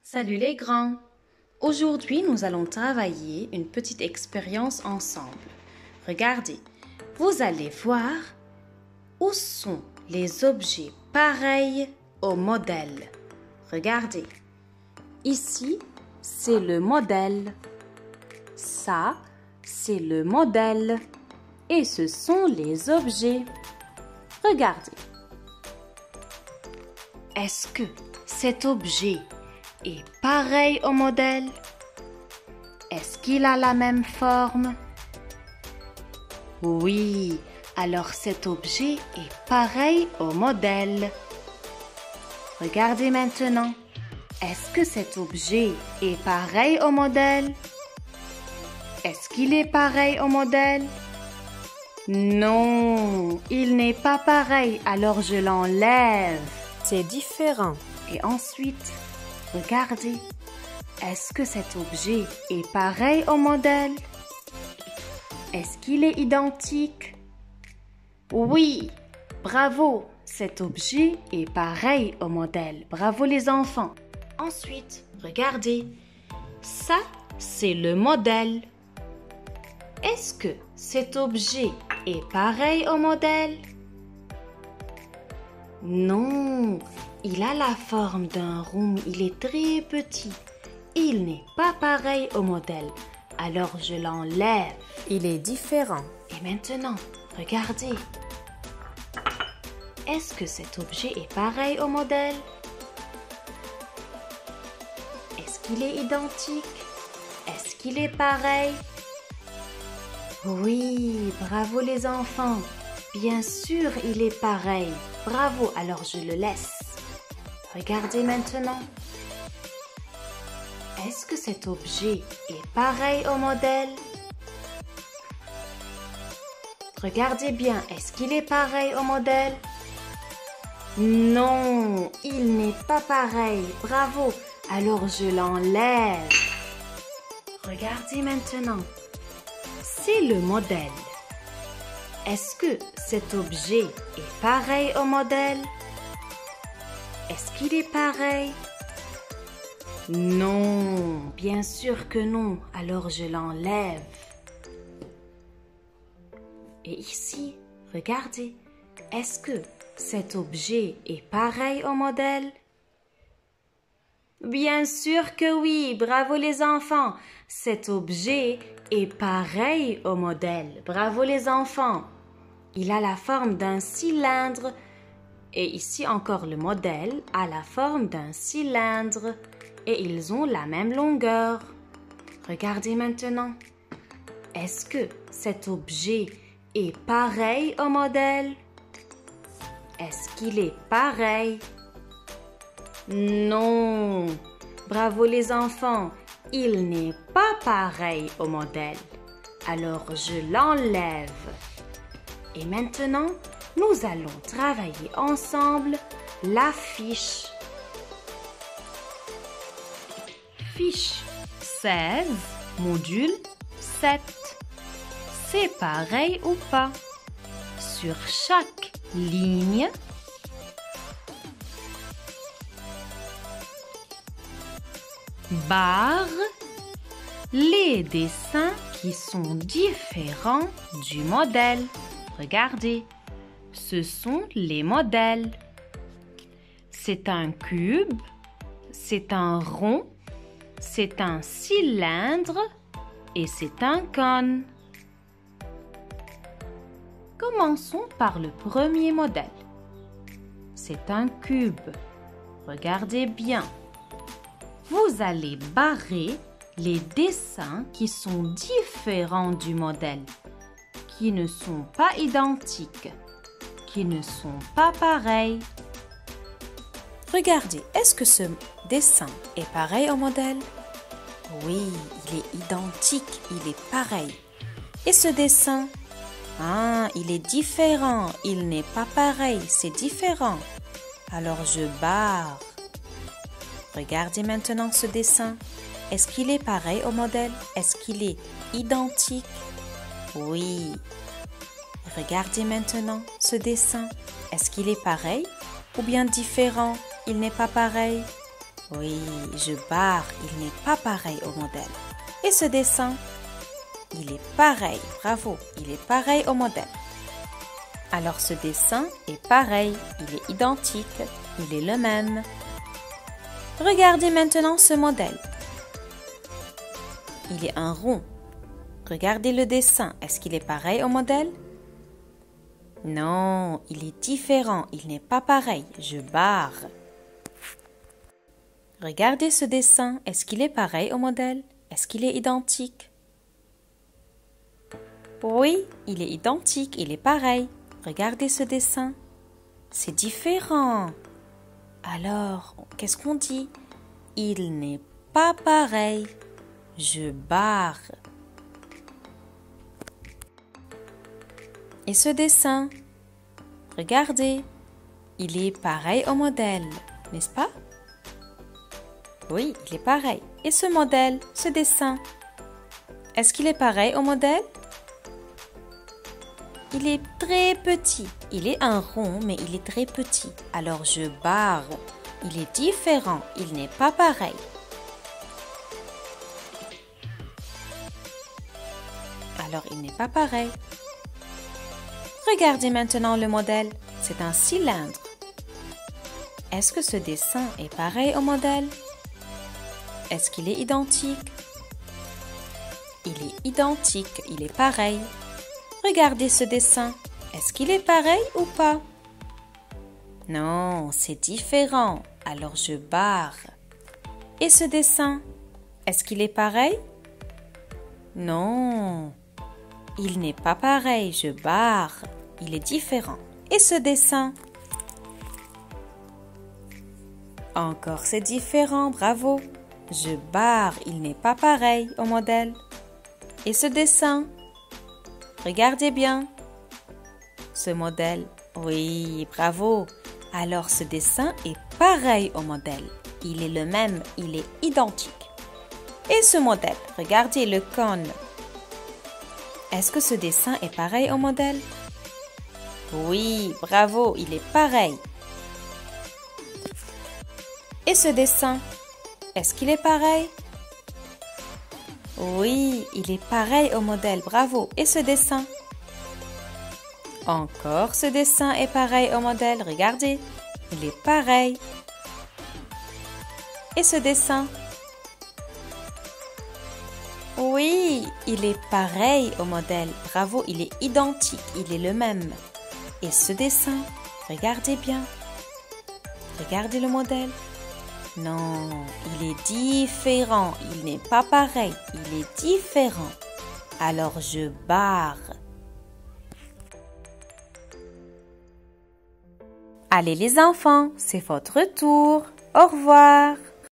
Salut les grands! Aujourd'hui, nous allons travailler une petite expérience ensemble. Regardez, vous allez voir où sont les objets pareils au modèle. Regardez, ici, c'est le modèle. Ça, c'est le modèle. Et ce sont les objets. Regardez. Est-ce que cet objet est pareil au modèle? Est-ce qu'il a la même forme? Oui, alors cet objet est pareil au modèle. Regardez maintenant. Est-ce que cet objet est pareil au modèle? Est-ce qu'il est pareil au modèle? Non, il n'est pas pareil, alors je l'enlève. C'est différent. Et ensuite, regardez, est-ce que cet objet est pareil au modèle? Est-ce qu'il est identique? Oui, bravo, cet objet est pareil au modèle. Bravo les enfants. Ensuite, regardez, ça, c'est le modèle. Est-ce que cet objet est pareil au modèle? Non, il a la forme d'un rond, il est très petit. Il n'est pas pareil au modèle, alors je l'enlève. Il est différent. Et maintenant, regardez. Est-ce que cet objet est pareil au modèle? Est-ce qu'il est identique? Est-ce qu'il est pareil? Oui, bravo les enfants. Bien sûr, il est pareil. Bravo, alors je le laisse. Regardez maintenant. Est-ce que cet objet est pareil au modèle? Regardez bien, est-ce qu'il est pareil au modèle? Non, il n'est pas pareil. Bravo, alors je l'enlève. Regardez maintenant. C'est le modèle. Est-ce que cet objet est pareil au modèle? Est-ce qu'il est pareil? Non, bien sûr que non, alors je l'enlève. Et ici, regardez, est-ce que cet objet est pareil au modèle? Bien sûr que oui, bravo les enfants, cet objet est pareil au modèle. Bravo les enfants. Il a la forme d'un cylindre. Et ici encore le modèle a la forme d'un cylindre. Et ils ont la même longueur. Regardez maintenant. Est-ce que cet objet est pareil au modèle? Est-ce qu'il est pareil? Non. Bravo les enfants. Il n'est pas pareil au modèle. Alors je l'enlève. Et maintenant, nous allons travailler ensemble la fiche. Fiche 16, module 7. C'est pareil ou pas? Sur chaque ligne, barre, les dessins qui sont différents du modèle. Regardez, ce sont les modèles. C'est un cube, c'est un rond, c'est un cylindre et c'est un cône. Commençons par le premier modèle. C'est un cube. Regardez bien. Vous allez barrer les dessins qui sont différents du modèle, qui ne sont pas identiques, qui ne sont pas pareils. Regardez, est-ce que ce dessin est pareil au modèle? Oui, il est identique, il est pareil. Et ce dessin? Ah, il est différent, il n'est pas pareil, c'est différent. Alors je barre. Regardez maintenant ce dessin. Est-ce qu'il est pareil au modèle? Est-ce qu'il est identique? Oui. Regardez maintenant ce dessin. Est-ce qu'il est pareil ou bien différent? Il n'est pas pareil? Oui, je barre, il n'est pas pareil au modèle. Et ce dessin, il est pareil, bravo, il est pareil au modèle. Alors ce dessin est pareil, il est identique, il est le même. Regardez maintenant ce modèle. Il est un rond. Regardez le dessin, est-ce qu'il est pareil au modèle? Non, il est différent, il n'est pas pareil, je barre. Regardez ce dessin, est-ce qu'il est pareil au modèle? Est-ce qu'il est identique? Oui, il est identique, il est pareil. Regardez ce dessin. C'est différent. Alors, qu'est-ce qu'on dit? Il n'est pas pareil. Je barre. Et ce dessin, regardez, il est pareil au modèle, n'est-ce pas? Oui, il est pareil. Et ce modèle, ce dessin, est-ce qu'il est pareil au modèle? Il est très petit. Il est un rond, mais il est très petit. Alors je barre. Il est différent. Il n'est pas pareil. Alors il n'est pas pareil. Regardez maintenant le modèle. C'est un cylindre. Est-ce que ce dessin est pareil au modèle? Est-ce qu'il est identique? Il est identique. Il est pareil. Regardez ce dessin. Est-ce qu'il est pareil ou pas? Non, c'est différent. Alors je barre. Et ce dessin, est-ce qu'il est pareil? Non, il n'est pas pareil. Je barre. Il est différent. Et ce dessin? Encore c'est différent. Bravo. Je barre. Il n'est pas pareil au modèle. Et ce dessin? Regardez bien. Ce modèle, oui, bravo. Alors ce dessin est pareil au modèle. Il est le même, il est identique. Et ce modèle, regardez le cône. Est-ce que ce dessin est pareil au modèle? Oui, bravo, il est pareil. Et ce dessin, est-ce qu'il est pareil? Oui, il est pareil au modèle, bravo. Et ce dessin? Encore ce dessin est pareil au modèle, regardez, il est pareil. Et ce dessin? Oui, il est pareil au modèle, bravo, il est identique, il est le même. Et ce dessin, regardez bien. Regardez le modèle. Non, il est différent, il n'est pas pareil, il est différent. Alors je barre. Allez les enfants, c'est votre tour. Au revoir.